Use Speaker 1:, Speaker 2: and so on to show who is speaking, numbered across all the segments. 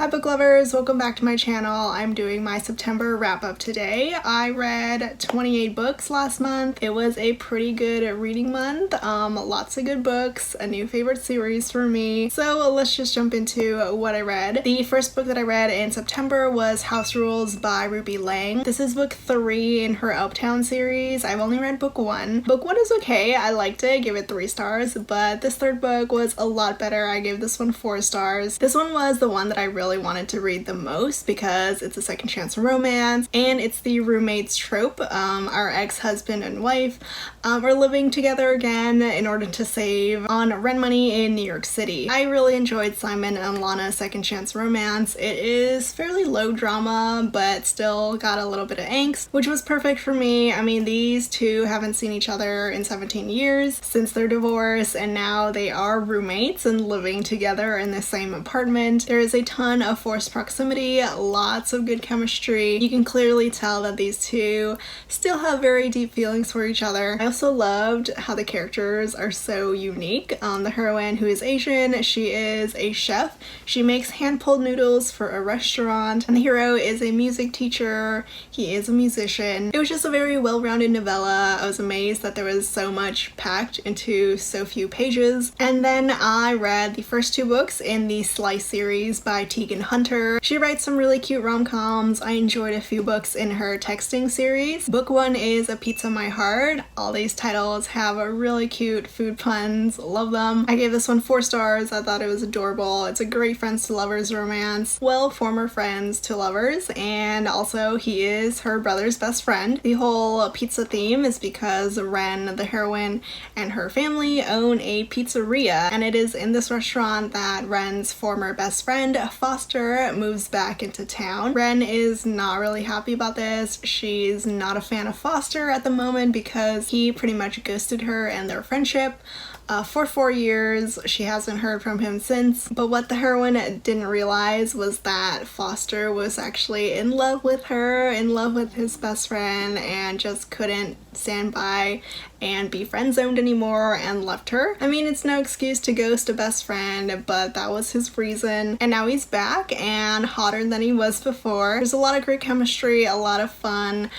Speaker 1: Hi book lovers, welcome back to my channel. I'm doing my September wrap up today. I read 28 books last month. It was a pretty good reading month. Lots of good books, a new favorite series for me. So let's just jump into what I read. The first book that I read in September was House Rules by Ruby Lang. This is book 3 in her Uptown series. I've only read book 1. Book 1 is okay, I liked it, gave it 3 stars, but this third book was a lot better. I gave this one 4 stars. This one was the one that I really wanted to read the most because it's a second chance romance and it's the roommates trope. Our ex-husband and wife are living together again in order to save on rent money in New York City. I really enjoyed Simon and Lana's second chance romance. It is fairly low drama but still got a little bit of angst, which was perfect for me. I mean, these two haven't seen each other in 17 years since their divorce, and now they are roommates and living together in the same apartment. There is a ton of forced proximity, lots of good chemistry. You can clearly tell that these two still have very deep feelings for each other. I also loved how the characters are so unique. The heroine, who is Asian, she is a chef. She makes hand-pulled noodles for a restaurant, and the hero is a music teacher. He is a musician. It was just a very well-rounded novella. I was amazed that there was so much packed into so few pages. And then I read the first 2 books in the Slice series by Tegan Hunter. She writes some really cute rom-coms. I enjoyed a few books in her texting series. Book 1 is A Pizza My Heart. All these titles have a really cute food puns. Love them. I gave this one 4 stars. I thought it was adorable. It's a great friends to lovers romance. Well, former friends to lovers, and also he is her brother's best friend. The whole pizza theme is because Ren, the heroine, and her family own a pizzeria, and it is in this restaurant that Ren's former best friend, Foster, moves back into town. Ren is not really happy about this. She's not a fan of Foster at the moment because he pretty much ghosted her and their friendship. For 4 years. She hasn't heard from him since, but what the heroine didn't realize was that Foster was actually in love with her, in love with his best friend, and just couldn't stand by and be friend-zoned anymore and left her. I mean, it's no excuse to ghost a best friend, but that was his reason. And now he's back and hotter than he was before. There's a lot of great chemistry, a lot of fun,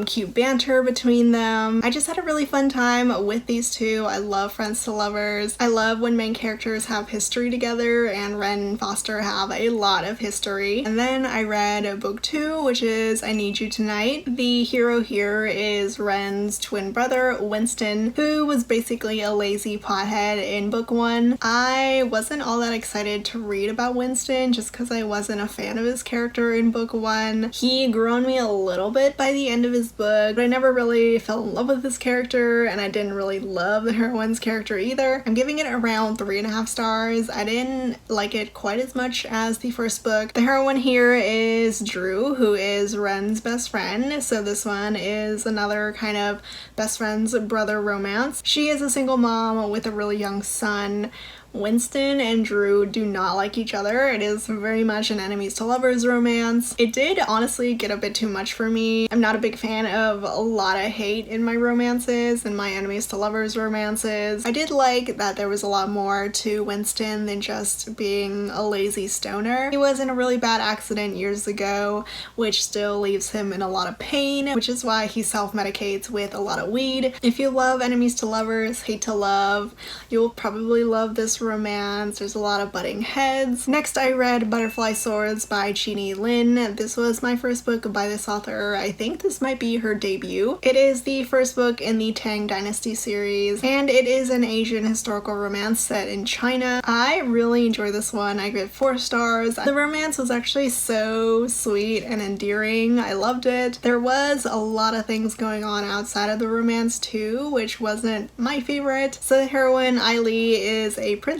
Speaker 1: cute banter between them. I just had a really fun time with these two. I love friends to lovers. I love when main characters have history together, and Ren and Foster have a lot of history. And then I read book 2, which is I Need You Tonight. The hero here is Ren's twin brother, Winston, who was basically a lazy pothead in book 1. I wasn't all that excited to read about Winston just because I wasn't a fan of his character in book 1. He grew on me a little bit by the end of his book, but I never really fell in love with his character, and I didn't really love the heroine's character either. I'm giving it around 3.5 stars. I didn't like it quite as much as the first book. The heroine here is Drew, who is Ren's best friend, so this one is another kind of best friend's brother romance. She is a single mom with a really young son. Winston and Drew do not like each other. It is very much an enemies to lovers romance. It did honestly get a bit too much for me. I'm not a big fan of a lot of hate in my romances and my enemies to lovers romances. I did like that there was a lot more to Winston than just being a lazy stoner. He was in a really bad accident years ago, which still leaves him in a lot of pain, which is why he self-medicates with a lot of weed. If you love enemies to lovers, hate to love, you'll probably love this romance. There's a lot of butting heads. Next, I read Butterfly Swords by Jeannie Lin. This was my first book by this author. I think this might be her debut. It is the first book in the Tang Dynasty series, and it is an Asian historical romance set in China. I really enjoyed this one. I gave it 4 stars. The romance was actually so sweet and endearing. I loved it. There was a lot of things going on outside of the romance too, which wasn't my favorite. So the heroine, Ailee, is a princess.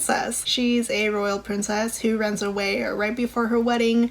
Speaker 1: She's a royal princess who runs away right before her wedding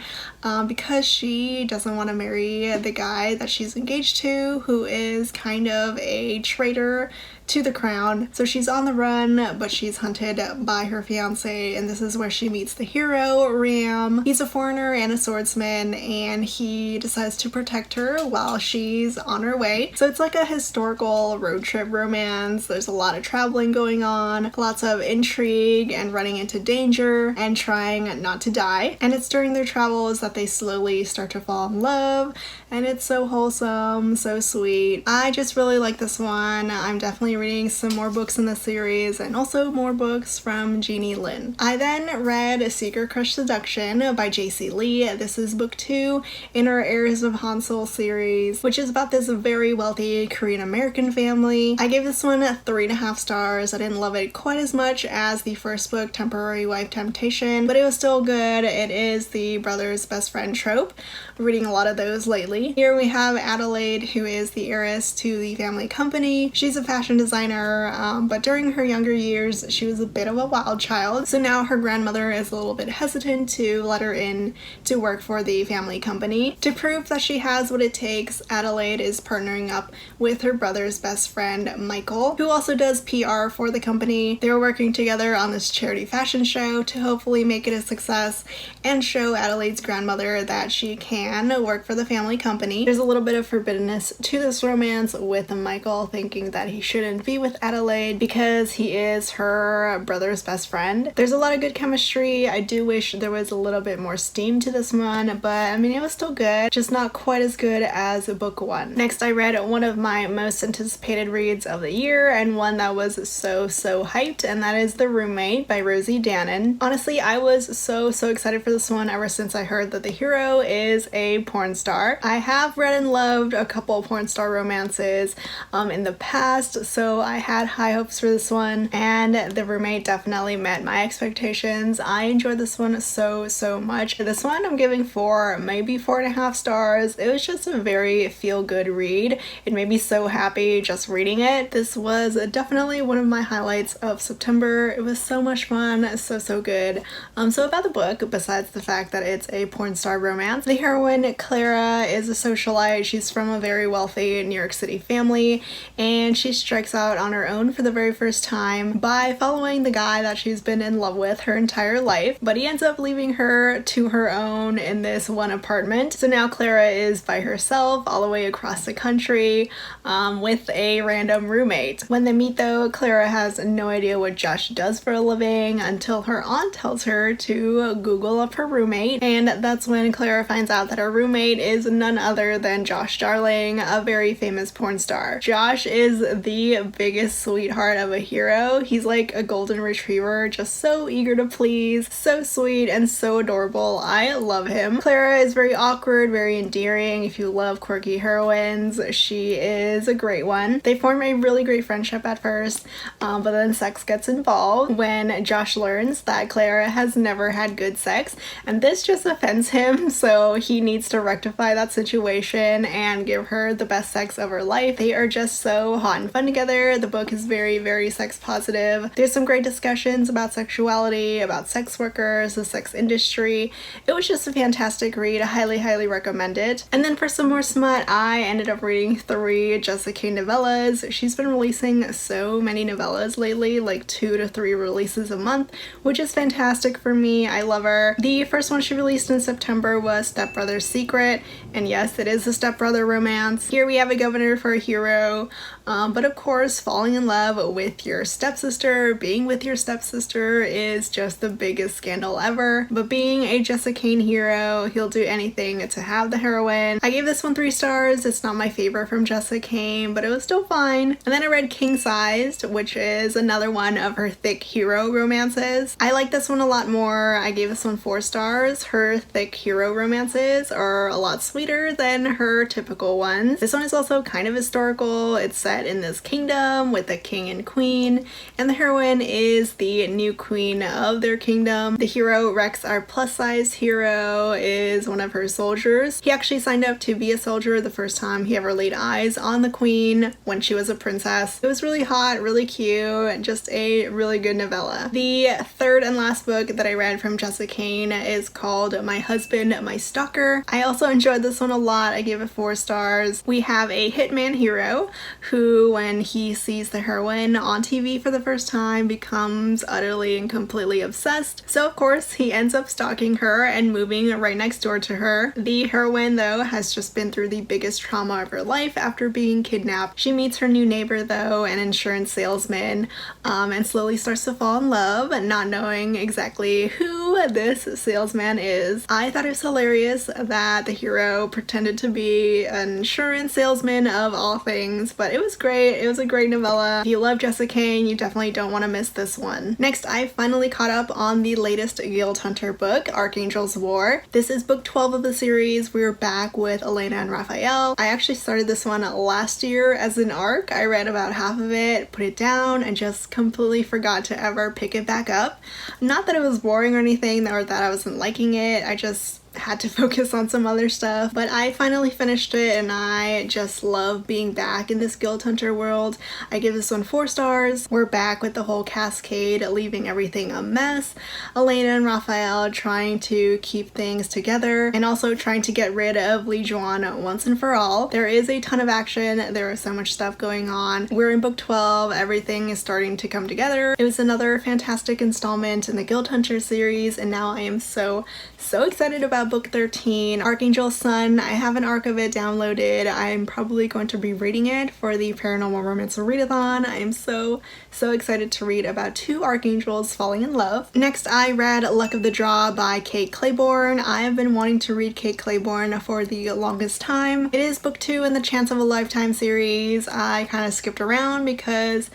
Speaker 1: because she doesn't want to marry the guy that she's engaged to, who is kind of a traitor to the crown. So she's on the run, but she's hunted by her fiance, and this is where she meets the hero, Ram. He's a foreigner and a swordsman, and he decides to protect her while she's on her way. So it's like a historical road trip romance. There's a lot of traveling going on, lots of intrigue and running into danger and trying not to die. And it's during their travels that they slowly start to fall in love, and it's so wholesome, so sweet. I just really like this one. I'm definitely reading some more books in the series and also more books from Jeannie Lin. I then read Secret Crush Seduction by J.C. Lee. This is book 2 in her Heirs of Hansel series, which is about this very wealthy Korean American family. I gave this one 3.5 stars. I didn't love it quite as much as the first book, Temporary Wife Temptation, but it was still good. It is the brother's best friend trope. I'm reading a lot of those lately. Here we have Adelaide, who is the heiress to the family company. She's a fashion designer, but during her younger years, she was a bit of a wild child. So now her grandmother is a little bit hesitant to let her in to work for the family company. To prove that she has what it takes, Adelaide is partnering up with her brother's best friend, Michael, who also does PR for the company. They're working together on this charity fashion show to hopefully make it a success and show Adelaide's grandmother that she can work for the family company. There's a little bit of forbiddenness to this romance, with Michael thinking that he shouldn't be with Adelaide because he is her brother's best friend. There's a lot of good chemistry. I do wish there was a little bit more steam to this one, but I mean, it was still good, just not quite as good as book 1. Next, I read one of my most anticipated reads of the year, and one that was so hyped, and that is The Roommate by Rosie Danan. Honestly, I was so excited for this one ever since I heard that the hero is a porn star. I have read and loved a couple porn star romances in the past, so I had high hopes for this one, and The Roommate definitely met my expectations. I enjoyed this one so much. This one I'm giving 4, maybe 4.5 stars. It was just a very feel-good read. It made me so happy just reading it. This was definitely one of my highlights of September. It was so much fun, so good. So about the book, besides the fact that it's a porn star romance, the heroine Clara is a socialite. She's from a very wealthy New York City family, and she strikes out on her own for the very first time by following the guy that she's been in love with her entire life, but he ends up leaving her to her own in this one apartment. So now Clara is by herself all the way across the country with a random roommate. When they meet though, Clara has no idea what Josh does for a living until her aunt tells her to Google up her roommate, and that's when Clara finds out that her roommate is none other than Josh Darling, a very famous porn star. Josh is the biggest sweetheart of a hero. He's like a golden retriever, just so eager to please, so sweet and so adorable. I love him. Clara is very awkward, very endearing. If you love quirky heroines, she is a great one. They form a really great friendship at first, but then sex gets involved when Josh learns that Clara has never had good sex, and this just offends him, so he needs to rectify that situation and give her the best sex of her life. They are just so hot and fun together. The book is very sex positive. There's some great discussions about sexuality, about sex workers, the sex industry. It was just a fantastic read. I highly recommend it. And then for some more smut, I ended up reading 3 Jessica Kane novellas. She's been releasing so many novellas lately, like 2 to 3 releases a month, which is fantastic for me. I love her. The first one she released in September was Stepbrother's Secret, and yes, it is a stepbrother romance. Here we have a governor for a hero, but of course, falling in love with your stepsister, being with your stepsister is just the biggest scandal ever. But being a Jessica Kane hero, he'll do anything to have the heroine. I gave this one 3 stars. It's not my favorite from Jessica Kane, but it was still fine. And then I read King Sized, which is another one of her thick hero romances. I like this one a lot more. I gave this one 4 stars. Her thick hero romances are a lot sweeter than her typical ones. This one is also kind of historical. It's set in this kingdom with a king and queen, and the heroine is the new queen of their kingdom. The hero, Rex, our plus-size hero, is one of her soldiers. He actually signed up to be a soldier the first time he ever laid eyes on the queen when she was a princess. It was really hot, really cute, and just a really good novella. The third and last book that I read from Jessica Kane is called My Husband, My Stalker. I also enjoyed this one a lot. I gave it 4 stars. We have a hitman hero who who, when he sees the heroine on TV for the first time, becomes utterly and completely obsessed. So of course he ends up stalking her and moving right next door to her. The heroine, though, has just been through the biggest trauma of her life after being kidnapped. She meets her new neighbor, though, an insurance salesman, and slowly starts to fall in love, not knowing exactly who this salesman is. I thought it was hilarious that the hero pretended to be an insurance salesman of all things, but it was great. It was a great novella. If you love Jessica Kane, you definitely don't want to miss this one. Next, I finally caught up on the latest Guild Hunter book, Archangel's War. This is book 12 of the series. We're back with Elena and Raphael. I actually started this one last year as an arc. I read about half of it, put it down, and just completely forgot to ever pick it back up. Not that it was boring or anything, or that I wasn't liking it. I just had to focus on some other stuff, but I finally finished it and I just love being back in this Guild Hunter world. I give this one 4 stars. We're back with the whole cascade, leaving everything a mess. Elena and Raphael trying to keep things together and also trying to get rid of Li Juan once and for all. There is a ton of action. There is so much stuff going on. We're in book 12. Everything is starting to come together. It was another fantastic installment in the Guild Hunter series, and now I am so excited about book 13, Archangel's Son. I have an arc of it downloaded. I'm probably going to be reading it for the Paranormal Romance Readathon. I am so excited to read about 2 archangels falling in love. Next, I read Luck of the Draw by Kate Clayborn. I have been wanting to read Kate Clayborn for the longest time. It is book 2 in the Chance of a Lifetime series. I kind of skipped around because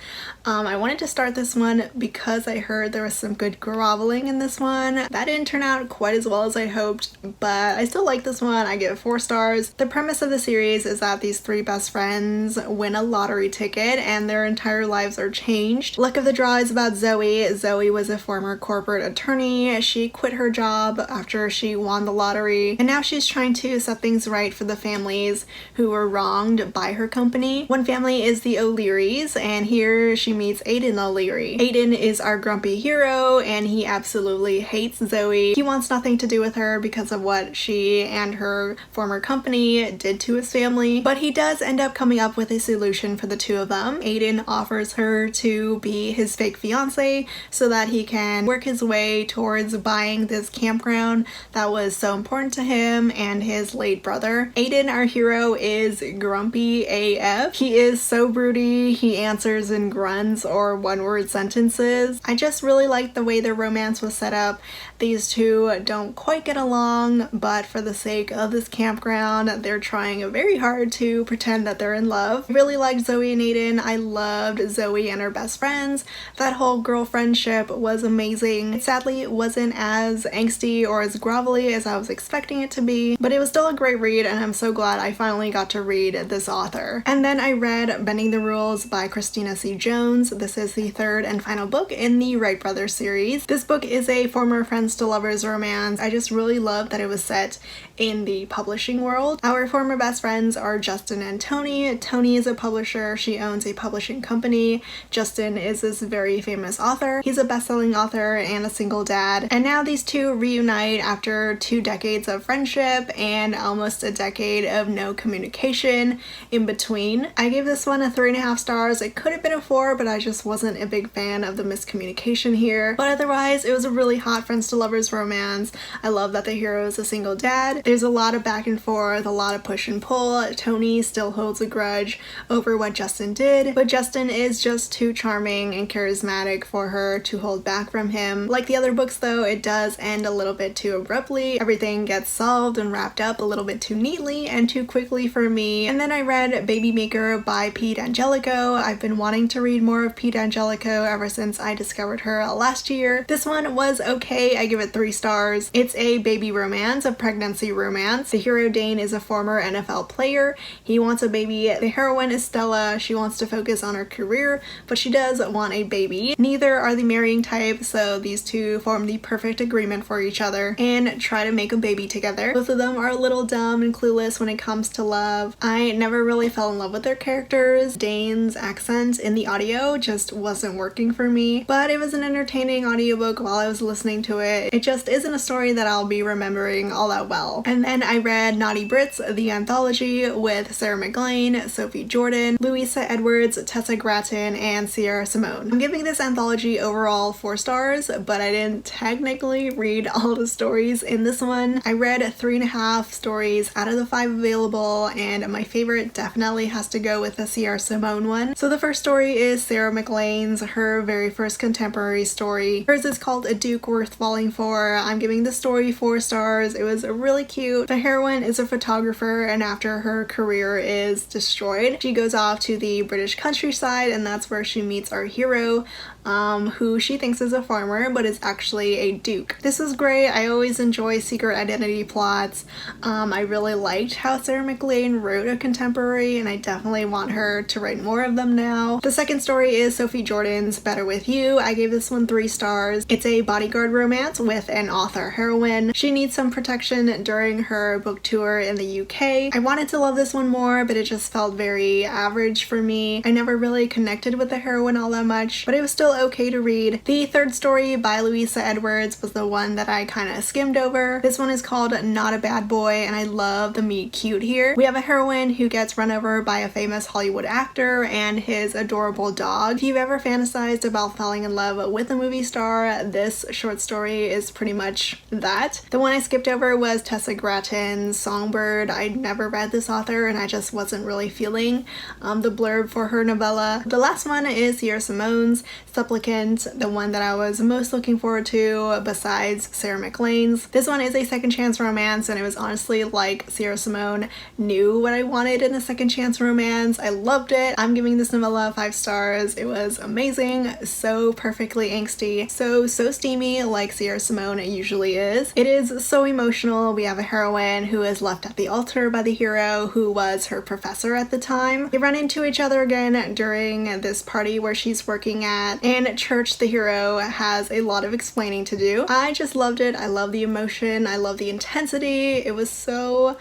Speaker 1: I wanted to start this one because I heard there was some good groveling in this one. That didn't turn out quite as well as I hoped, but I still like this one. I give it 4 stars. The premise of the series is that these 3 best friends win a lottery ticket and their entire lives are changed. Luck of the Draw is about Zoe. Zoe was a former corporate attorney. She quit her job after she won the lottery, and now she's trying to set things right for the families who were wronged by her company. One family is the O'Learys, and here she meets Aiden O'Leary. Aiden is our grumpy hero, and he absolutely hates Zoe. He wants nothing to do with her because of what she and her former company did to his family, but he does end up coming up with a solution for the 2 of them. Aiden offers her to be his fake fiance so that he can work his way towards buying this campground that was so important to him and his late brother. Aiden, our hero, is grumpy AF. He is so broody. He answers in grunts or one-word sentences. I just really like the way their romance was set up. These 2 don't quite get along, but for the sake of this campground, they're trying very hard to pretend that they're in love. I really liked Zoe and Aiden. I loved Zoe and her best friends. That whole girl friendship was amazing. Sadly, it wasn't as angsty or as grovelly as I was expecting it to be, but it was still a great read, and I'm so glad I finally got to read this author. And then I read Bending the Rules by Christina C. Jones. This is the 3rd and final book in the Wright Brothers series. This book is a former friends to lovers romance. I just really love that it was set in the publishing world. Our former best friends are Justin and Tony. Tony is a publisher. She owns a publishing company. Justin is this very famous author. He's a best-selling author and a single dad. And now these 2 reunite after 2 decades of friendship and almost a decade of no communication in between. I gave this one a 3.5 stars. It could have been a 4, but I just wasn't a big fan of the miscommunication here. But otherwise, it was a really hot friends to lovers romance. I love that the hero is a single dad. There's a lot of back and forth, a lot of push and pull. Tony still holds a grudge over what Justin did, but Justin is just too charming and charismatic for her to hold back from him. Like the other books, though, it does end a little bit too abruptly. Everything gets solved and wrapped up a little bit too neatly and too quickly for me. And then I read Baby Maker by Pete Angelico. I've been wanting to read more of Pete Angelico ever since I discovered her last year. This one was okay. I give it 3 stars. It's a baby romance, a pregnancy romance. The hero Dane is a former NFL player. He wants a baby. The heroine is Stella. She wants to focus on her career, but she does want a baby. Neither are the marrying type, so these 2 form the perfect agreement for each other and try to make a baby together. Both of them are a little dumb and clueless when it comes to love. I never really fell in love with their characters. Dane's accent in the audio just wasn't working for me, but it was an entertaining audiobook while I was listening to it. It just isn't a story that I'll be remembering remembering all that well. And then I read Naughty Brits, the anthology with Sarah McLean, Sophie Jordan, Louisa Edwards, Tessa Gratton, and Sierra Simone. I'm giving this anthology overall 4 stars, but I didn't technically read all the stories in this one. I read 3.5 stories out of the 5 available, and my favorite definitely has to go with the Sierra Simone one. So the first story is Sarah McLean's, her very first contemporary story. Hers is called A Duke Worth Falling For. I'm giving the story 4 stars. It was really cute. The heroine is a photographer, and after her career is destroyed, she goes off to the British countryside, and that's where she meets our hero, who she thinks is a farmer but is actually a duke. This was great. I always enjoy secret identity plots. I really liked how Sarah McLean wrote a contemporary, and I definitely want her to write more of them now. The second story is Sophie Jordan's Better With You. I gave this one 3 stars. It's a bodyguard romance with an author heroine. She needs some protection during her book tour in the UK. I wanted to love this one more, but it just felt very average for me. I never really connected with the heroine all that much, but it was still okay to read. The third story by Louisa Edwards was the one that I kind of skimmed over. This one is called Not a Bad Boy, and I love the meet cute here. We have a heroine who gets run over by a famous Hollywood actor and his adorable dog. If you've ever fantasized about falling in love with a movie star, this short story is pretty much that. The one I skipped over was Tessa Gratton's Songbird. I'd never read this author, and I just wasn't really feeling the blurb for her novella. The last one is Sierra Simone's Supplicant, the one that I was most looking forward to besides Sarah McLean's. This one is a second chance romance, and it was honestly like Sierra Simone knew what I wanted in a second chance romance. I loved it. I'm giving this novella 5 stars. It was amazing, so perfectly angsty, so steamy like Sierra Simone usually is. It is so emotional. We have a heroine who is left at the altar by the hero who was her professor at the time. They run into each other again during this party where she's working at. In church, the hero has a lot of explaining to do. I just loved it. I love the emotion. I love the intensity. It was so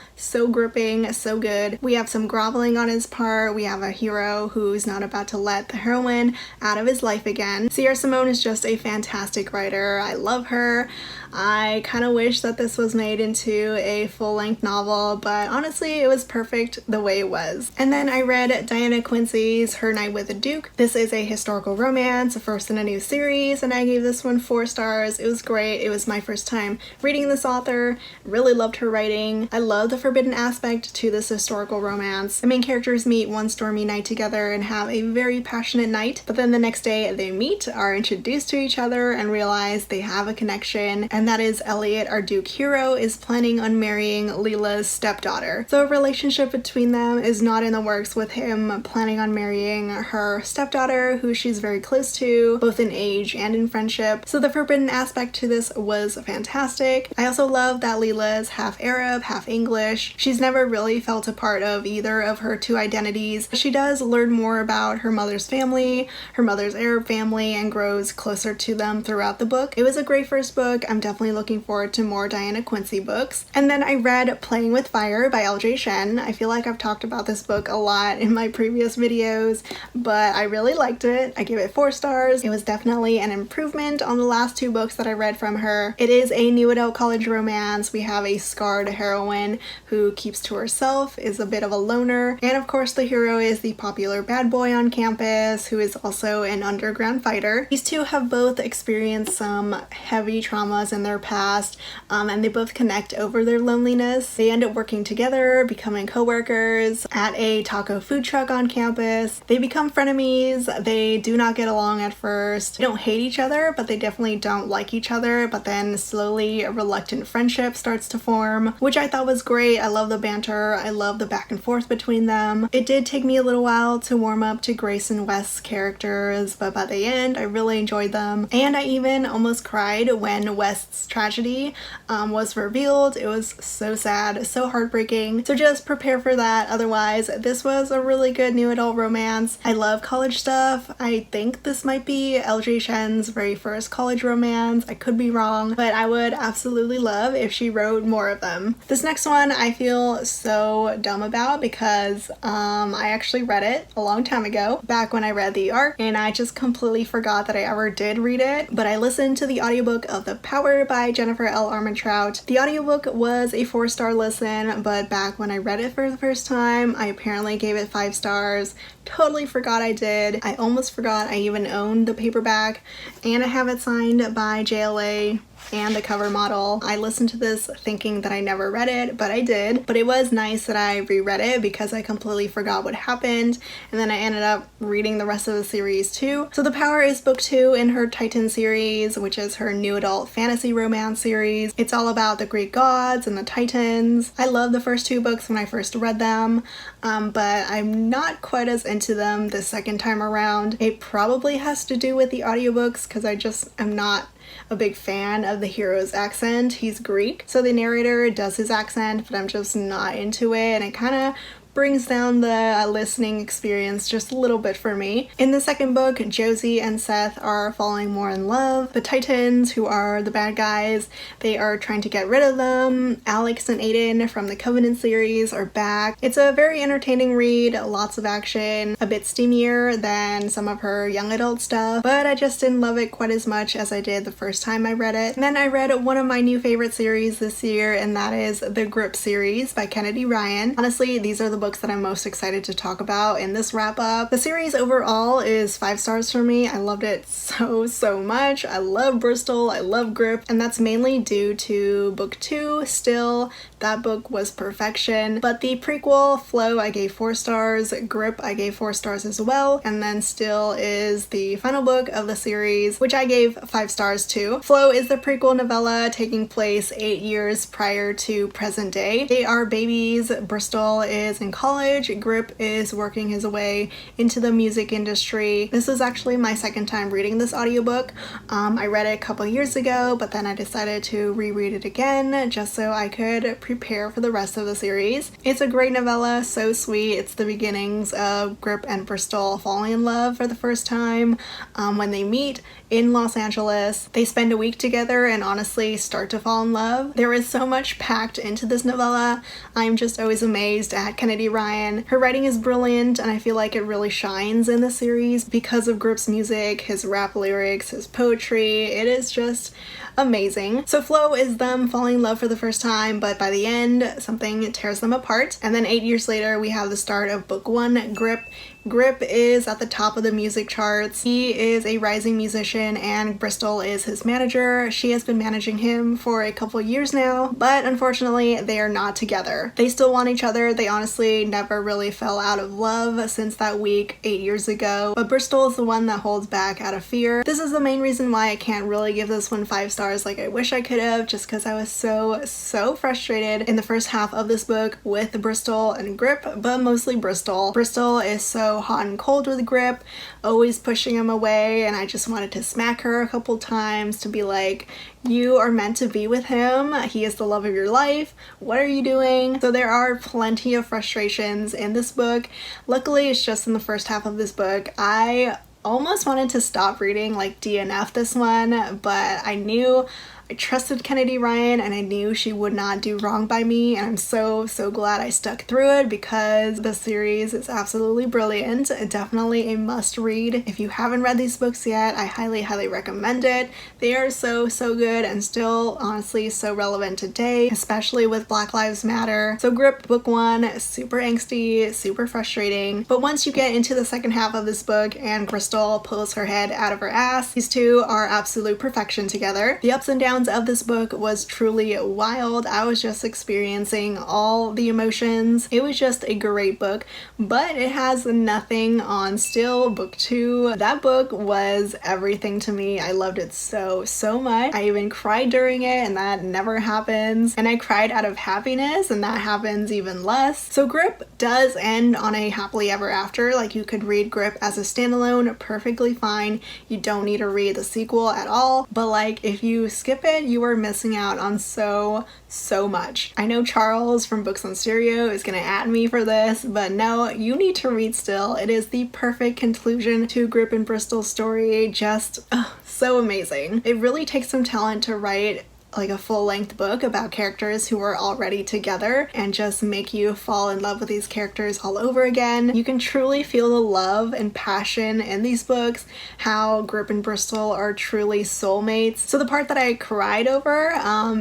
Speaker 1: gripping, so good. We have some groveling on his part. We have a hero who's not about to let the heroine out of his life again. Sierra Simone is just a fantastic writer. I love her. I kind of wish that this was made into a full-length novel, but honestly it was perfect the way it was. And then I read Diana Quincy's Her Night with the Duke. This is a historical romance, first in a new series, and I gave this one 4 stars. It was great. It was my first time reading this author. Really loved her writing. I love the forbidden aspect to this historical romance. The main characters meet one stormy night together and have a very passionate night, but then the next day they meet, are introduced to each other, and realize they have a connection, and that is Elliot, our Duke hero, is planning on marrying Leela's stepdaughter. So a relationship between them is not in the works, with him planning on marrying her stepdaughter, who she's very close to, both in age and in friendship. So the forbidden aspect to this was fantastic. I also love that Leela is half Arab, half English. She's never really felt a part of either of her 2 identities. She does learn more about her mother's family, her mother's Arab family, and grows closer to them throughout the book. It was a great first book. I'm definitely looking forward to more Diana Quincy books. And then I read Playing with Fire by LJ Shen. I feel like I've talked about this book a lot in my previous videos, but I really liked it. I give it 4 stars. It was definitely an improvement on the last 2 books that I read from her. It is a new adult college romance. We have a scarred heroine who keeps to herself, is a bit of a loner, and of course the hero is the popular bad boy on campus who is also an underground fighter. These 2 have both experienced some heavy traumas in their past, and they both connect over their loneliness. They end up working together, becoming co-workers at a taco food truck on campus. They become frenemies. They do not get along at first. They don't hate each other, but they definitely don't like each other, but then slowly a reluctant friendship starts to form, which I thought was great. I love the banter. I love the back and forth between them. It did take me a little while to warm up to Grace and West's characters, but by the end I really enjoyed them, and I even almost cried when West's tragedy was revealed. It was so sad, so heartbreaking, so just prepare for that. Otherwise, this was a really good new adult romance. I love college stuff. I think this might be LJ Shen's very first college romance. I could be wrong, but I would absolutely love if she wrote more of them. This next one I feel so dumb about because I actually read it a long time ago, back when I read the ARC, and I just completely forgot that I ever did read it, but I listened to the audiobook of The Power by Jennifer L. Armentrout Armentrout. The audiobook was a 4-star listen, but back when I read it for the first time, I apparently gave it 5 stars. Totally forgot I did. I almost forgot I even owned the paperback, and I have it signed by JLA and the cover model. I listened to this thinking that I never read it, but I did. But it was nice that I reread it because I completely forgot what happened, and then I ended up reading the rest of the series too. So The Power is book 2 in her Titan series, which is her new adult fantasy romance series. It's all about the Greek gods and the Titans. I loved the first 2 books when I first read them, but I'm not quite as into them the second time around. It probably has to do with the audiobooks because I just am not a big fan of the hero's accent. He's Greek, so the narrator does his accent, but I'm just not into it, and it kind of brings down the listening experience just a little bit for me. In the second book, Josie and Seth are falling more in love. The Titans, who are the bad guys, they are trying to get rid of them. Alex and Aiden from the Covenant series are back. It's a very entertaining read, lots of action, a bit steamier than some of her young adult stuff, but I just didn't love it quite as much as I did the first time I read it. And then I read one of my new favorite series this year, and that is the Grip series by Kennedy Ryan. Honestly, these are the books that I'm most excited to talk about in this wrap up. The series overall is 5 stars for me. I loved it so much. I love Bristol, I love Grip, and that's mainly due to book 2. Still, that book was perfection. But the prequel, Flow, I gave 4 stars. Grip, I gave 4 stars as well. And then Still is the final book of the series, which I gave 5 stars to. Flow is the prequel novella taking place 8 years prior to present day. They are babies. Bristol is in college. Grip is working his way into the music industry. This is actually my second time reading this audiobook. I read it a couple years ago, but then I decided to reread it again just so I could prepare for the rest of the series. It's a great novella, so sweet. It's the beginnings of Grip and Bristol falling in love for the first time when they meet in Los Angeles. They spend a week together and honestly start to fall in love. There is so much packed into this novella. I'm just always amazed at Kennedy Ryan. Her writing is brilliant, and I feel like it really shines in the series because of Grip's music, his rap lyrics, his poetry. It is just amazing. So Flow is them falling in love for the first time, but by the end, something tears them apart. And then 8 years later, we have the start of book 1, Grip. Grip is at the top of the music charts. He is a rising musician and Bristol is his manager. She has been managing him for a couple years now, but unfortunately they are not together. They still want each other. They honestly never really fell out of love since that week 8 years ago, but Bristol is the one that holds back out of fear. This is the main reason why I can't really give this one 5 stars like I wish I could have, just because I was so frustrated in the first half of this book with Bristol and Grip, but mostly Bristol. Bristol is so hot and cold with Grip, always pushing him away, and I just wanted to smack her a couple times to be like, you are meant to be with him. He is the love of your life. What are you doing? So there are plenty of frustrations in this book. Luckily, it's just in the first half of this book. I almost wanted to stop reading, like DNF this one, but I trusted Kennedy Ryan and I knew she would not do wrong by me, and I'm so glad I stuck through it because the series is absolutely brilliant. Definitely a must read. If you haven't read these books yet, I highly recommend it. They are so good and still honestly so relevant today, especially with Black Lives Matter. So Grip book 1, super angsty, super frustrating, but once you get into the second half of this book and Bristol pulls her head out of her ass, these two are absolute perfection together. The ups and downs of this book was truly wild. I was just experiencing all the emotions. It was just a great book, but it has nothing on Still book 2. That book was everything to me. I loved it so much. I even cried during it, and that never happens. And I cried out of happiness, and that happens even less. So Grip does end on a happily ever after. Like, you could read Grip as a standalone perfectly fine. You don't need to read the sequel at all, but like if you skip it, you are missing out on so much. I know Charles from Books on Stereo is gonna at me for this, but no, you need to read Still. It is the perfect conclusion to Grip and Bristol's story. Just so amazing. It really takes some talent to write like a full-length book about characters who are already together and just make you fall in love with these characters all over again. You can truly feel the love and passion in these books, how Grip and Bristol are truly soulmates. So the part that I cried over,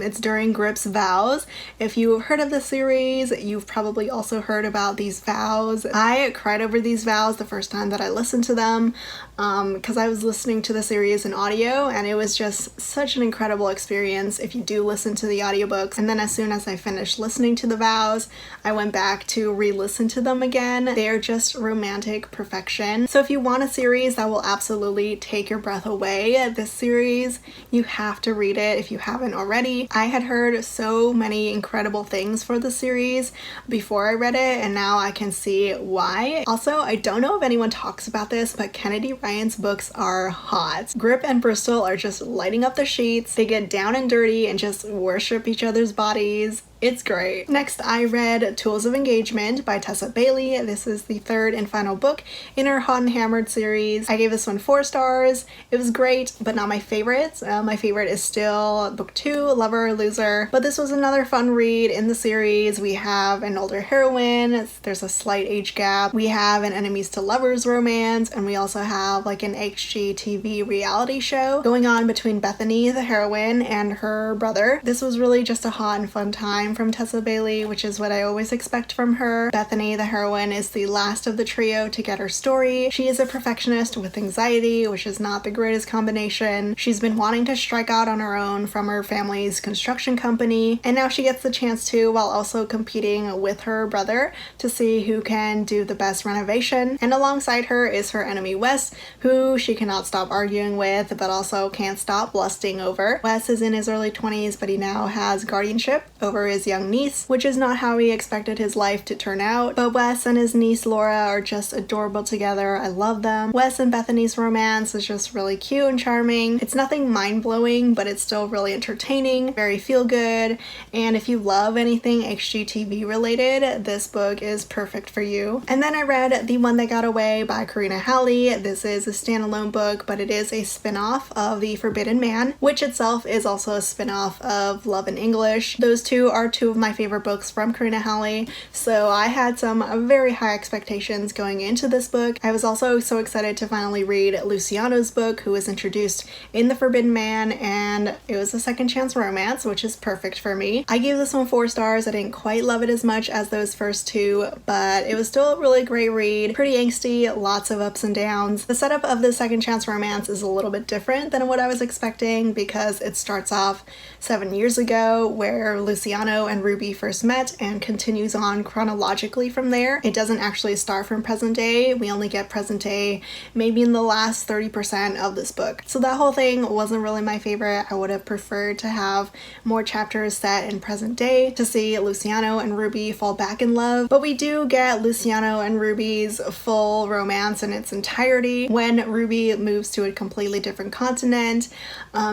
Speaker 1: it's during Grip's vows. If you've heard of the series, you've probably also heard about these vows. I cried over these vows the first time that I listened to them, because I was listening to the series in audio, and it was just such an incredible experience if you do listen to the audiobooks. And then as soon as I finished listening to the vows, I went back to re-listen to them again. They are just romantic perfection. So if you want a series that will absolutely take your breath away, this series, you have to read it if you haven't already. I had heard so many incredible things for the series before I read it, and now I can see why. Also, I don't know if anyone talks about this, but Kennedy Ryan's books are hot. Grip and Bristol are just lighting up the sheets. They get down and dirty and just worship each other's bodies. It's great. Next, I read Tools of Engagement by Tessa Bailey. This is the third and final book in her Hot and Hammered series. I gave this one 4 stars. It was great, but not my favorite. My favorite is still book 2, Lover or Loser. But this was another fun read in the series. We have an older heroine. There's a slight age gap. We have an enemies to lovers romance, and we also have like an HGTV reality show going on between Bethany, the heroine, and her brother. This was really just a hot and fun time from Tessa Bailey, which is what I always expect from her. Bethany, the heroine, is the last of the trio to get her story. She is a perfectionist with anxiety, which is not the greatest combination. She's been wanting to strike out on her own from her family's construction company, and now she gets the chance to, while also competing with her brother to see who can do the best renovation. And alongside her is her enemy Wes, who she cannot stop arguing with, but also can't stop lusting over. Wes is in his early 20s, but he now has guardianship over his young niece, which is not how he expected his life to turn out. But Wes and his niece Laura are just adorable together. I love them. Wes and Bethany's romance is just really cute and charming. It's nothing mind-blowing, but it's still really entertaining, very feel-good, and if you love anything HGTV related, this book is perfect for you. And then I read The One That Got Away by Karina Halle. This is a standalone book, but it is a spin-off of The Forbidden Man, which itself is also a spin-off of Love in English. Those two are two of my favorite books from Karina Halle, so I had some very high expectations going into this book. I was also so excited to finally read Luciano's book, who was introduced in The Forbidden Man, and it was a second chance romance, which is perfect for me. I gave this one 4 stars. I didn't quite love it as much as those first two, but it was still a really great read. Pretty angsty, lots of ups and downs. The setup of the second chance romance is a little bit different than what I was expecting, because it starts off 7 years ago, where Luciano and Ruby first met, and continues on chronologically from there. It doesn't actually start from present day. We only get present day maybe in the last 30% of this book. So that whole thing wasn't really my favorite. I would have preferred to have more chapters set in present day to see Luciano and Ruby fall back in love. But we do get Luciano and Ruby's full romance in its entirety when Ruby moves to a completely different continent,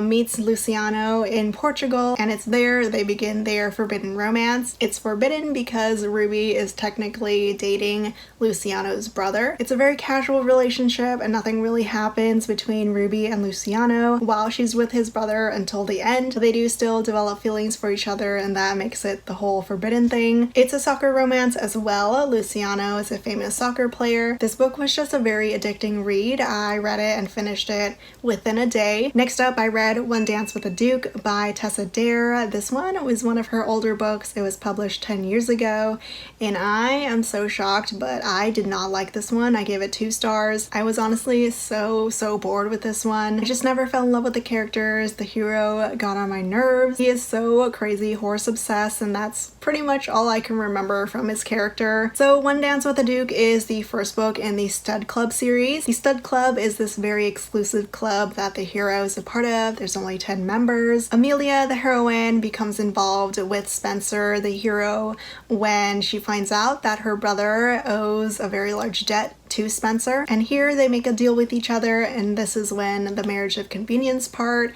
Speaker 1: meets Luciano in Portugal, and it's there they begin their forbidden romance. It's forbidden because Ruby is technically dating Luciano's brother. It's a very casual relationship, and nothing really happens between Ruby and Luciano while she's with his brother until the end. They do still develop feelings for each other, and that makes it the whole forbidden thing. It's a soccer romance as well. Luciano is a famous soccer player. This book was just a very addicting read. I read it and finished it within a day. Next up, I read One Dance with a Duke by Tessa Dare. This one was one of her older books. It was published 10 years ago, and I am so shocked, but I did not like this one. I gave it 2 stars. I was honestly so bored with this one. I just never fell in love with the characters. The hero got on my nerves. He is so crazy horse obsessed, and that's pretty much all I can remember from his character. So One Dance with a Duke is the first book in the Stud Club series. The Stud Club is this very exclusive club that the hero is a part of. There's only 10 members. Amelia, the heroine, becomes involved with Spencer, the hero, when she finds out that her brother owes a very large debt to Spencer, and here they make a deal with each other, and this is when the marriage of convenience part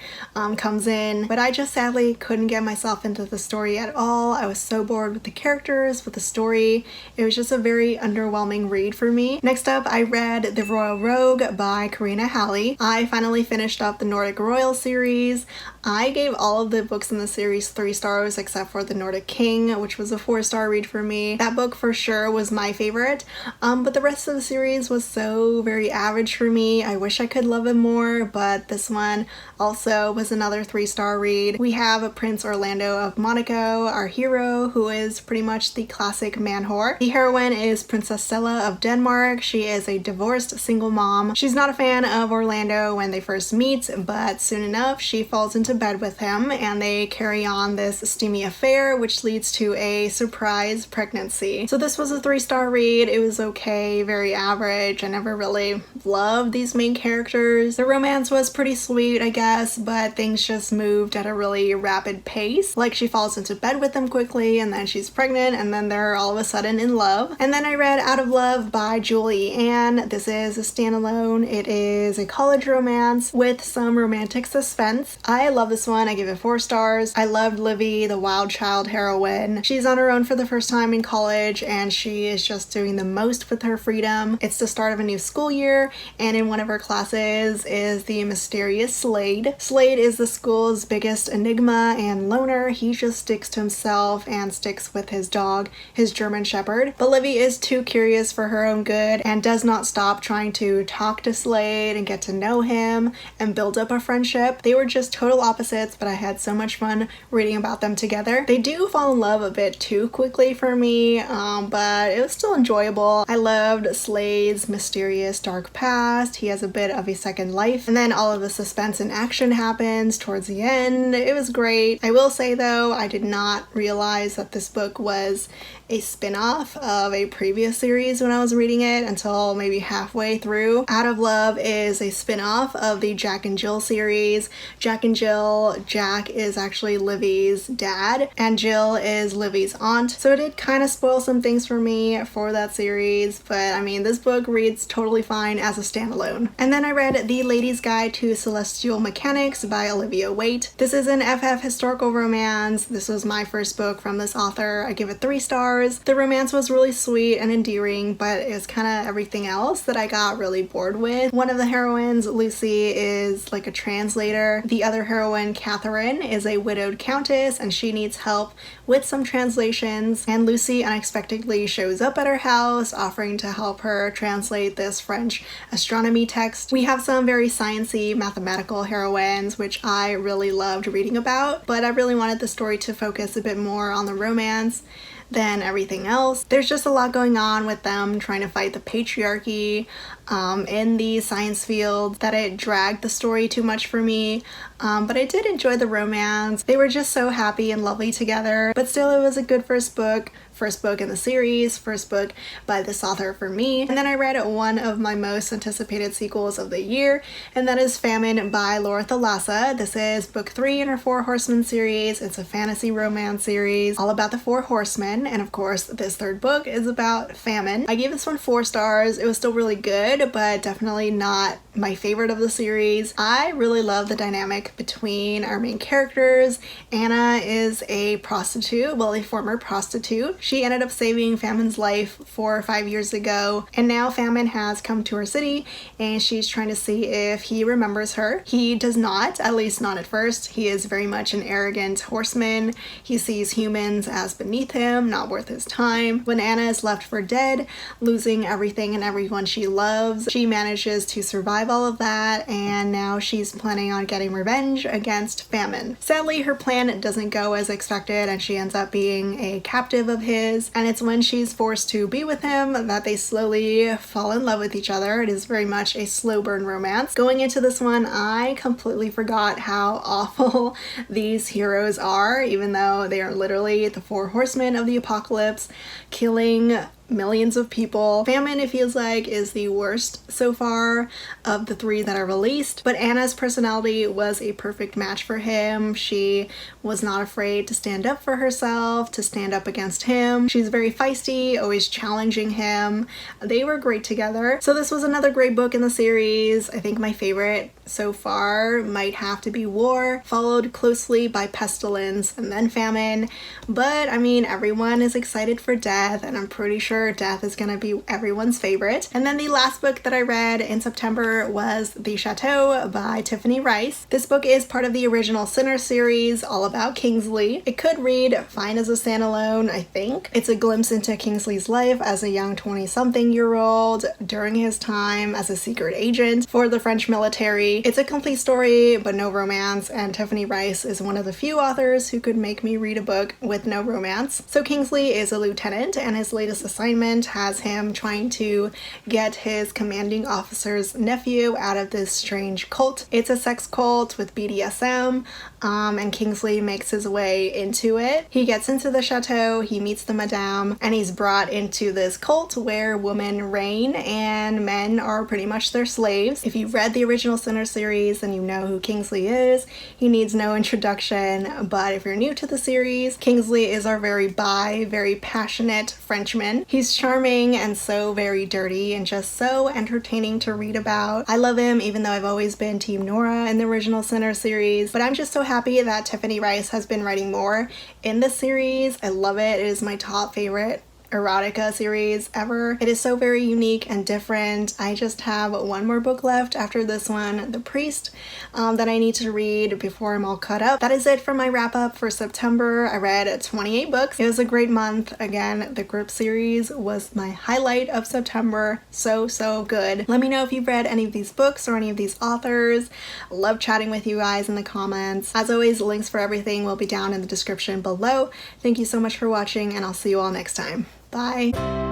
Speaker 1: comes in. But I just sadly couldn't get myself into the story at all. I was so bored with the characters, with the story. It was just a very underwhelming read for me. Next up, I read The Royal Rogue by Karina Halle. I finally finished up the Nordic Royal series. I gave all of the books in the series 3 stars except for The Nordic King, which was a 4-star read for me. That book for sure was my favorite, but the rest of the series was so very average for me. I wish I could love it more, but this one also was another 3-star read. We have Prince Orlando of Monaco, our hero, who is pretty much the classic man whore. The heroine is Princess Stella of Denmark. She is a divorced single mom. She's not a fan of Orlando when they first meet, but soon enough she falls into bed with him and they carry on this steamy affair, which leads to a surprise pregnancy. So this was a 3-star read. It was okay, very average. I never really loved these main characters. The romance was pretty sweet, I guess, but things just moved at a really rapid pace. Like, she falls into bed with him quickly and then she's pregnant and then they're all of a sudden in love. And then I read Out of Love by Julie Ann. This is a standalone. It is a college romance with some romantic suspense. I love this one. I give it 4 stars. I loved Livy, the wild child heroine. She's on her own for the first time in college and she is just doing the most with her freedom. It's the start of a new school year, and in one of her classes is the mysterious Slade. Slade is the school's biggest enigma and loner. He just sticks to himself and sticks with his dog, his German Shepherd. But Livy is too curious for her own good and does not stop trying to talk to Slade and get to know him and build up a friendship. They were just total opposites, but I had so much fun reading about them together. They do fall in love a bit too quickly for me, but it was still enjoyable. I loved Slade's mysterious dark past. He has a bit of a second life, and then all of the suspense and action happens towards the end. It was great. I will say though, I did not realize that this book was a spin-off of a previous series when I was reading it until maybe halfway through. Out of Love is a spin-off of the Jack and Jill series. Jack and Jill, Jack is actually Livy's dad and Jill is Livy's aunt. So it did kind of spoil some things for me for that series, but I mean, this book reads totally fine as a standalone. And then I read The Lady's Guide to Celestial Mechanics by Olivia Waite. This is an FF historical romance. This was my first book from this author. I give it 3 stars. The romance was really sweet and endearing, but it was kind of everything else that I got really bored with. One of the heroines, Lucy, is like a translator. The other heroine, Catherine, is a widowed countess and she needs help with some translations, and Lucy unexpectedly shows up at her house offering to help her translate this French astronomy text. We have some very sciencey mathematical heroines, which I really loved reading about, but I really wanted the story to focus a bit more on the romance than everything else. There's just a lot going on with them trying to fight the patriarchy in the science field that it dragged the story too much for me, but I did enjoy the romance. They were just so happy and lovely together, but still it was a good first book in the series, first book by this author for me. And then I read one of my most anticipated sequels of the year, and that is Famine by Laura Thalassa. This is book 3 in her 4 Horsemen series. It's a fantasy romance series all about the 4 horsemen, and of course this 3rd book is about famine. I gave this one 4 stars. It was still really good, but definitely not my favorite of the series. I really love the dynamic between our main characters. Anna is a prostitute, well, a former prostitute. She ended up saving Famine's life 4 or 5 years ago, and now Famine has come to her city and she's trying to see if he remembers her. He does not, at least not at first. He is very much an arrogant horseman. He sees humans as beneath him, not worth his time. When Anna is left for dead, losing everything and everyone she loves, she manages to survive all of that, and now she's planning on getting revenge against Famine. Sadly, her plan doesn't go as expected and she ends up being a captive of his, and it's when she's forced to be with him that they slowly fall in love with each other. It is very much a slow burn romance. Going into this one, I completely forgot how awful these heroes are, even though they are literally the 4 horsemen of the apocalypse, killing millions of people. Famine, it feels like, is the worst so far of the 3 that are released, but Anna's personality was a perfect match for him. She was not afraid to stand up for herself, to stand up against him. She's very feisty, always challenging him. They were great together. So this was another great book in the series. I think my favorite so far might have to be War, followed closely by Pestilence and then Famine. But I mean, everyone is excited for Death, and I'm pretty sure Death is gonna be everyone's favorite. And then the last book that I read in September was The Chateau by Tiffany Rice. This book is part of the original Sinner series, all about Kingsley. It could read fine as a standalone, I think. It's a glimpse into Kingsley's life as a young 20-something-year-old during his time as a secret agent for the French military. It's a complete story, but no romance, and Tiffany Rice is one of the few authors who could make me read a book with no romance. So Kingsley is a lieutenant, and his latest assignment has him trying to get his commanding officer's nephew out of this strange cult. It's a sex cult with BDSM, and Kingsley makes his way into it. He gets into the chateau, he meets the madame, and he's brought into this cult where women reign and men are pretty much their slaves. If you've read the original Sinner series, then you know who Kingsley is. He needs no introduction, but if you're new to the series, Kingsley is our very passionate Frenchman. He's charming and so very dirty and just so entertaining to read about. I love him, even though I've always been Team Nora in the original Sinner series, but I'm just so happy that Tiffany Rice has been writing more in this series. I love it. It is my top favorite erotica series ever. It is so very unique and different. I just have one more book left after this one, The Priest, that I need to read before I'm all caught up. That is it for my wrap up for September. I read 28 books. It was a great month. Again, the Grip series was my highlight of September. So good. Let me know if you've read any of these books or any of these authors. I love chatting with you guys in the comments. As always, links for everything will be down in the description below. Thank you so much for watching, and I'll see you all next time. Bye.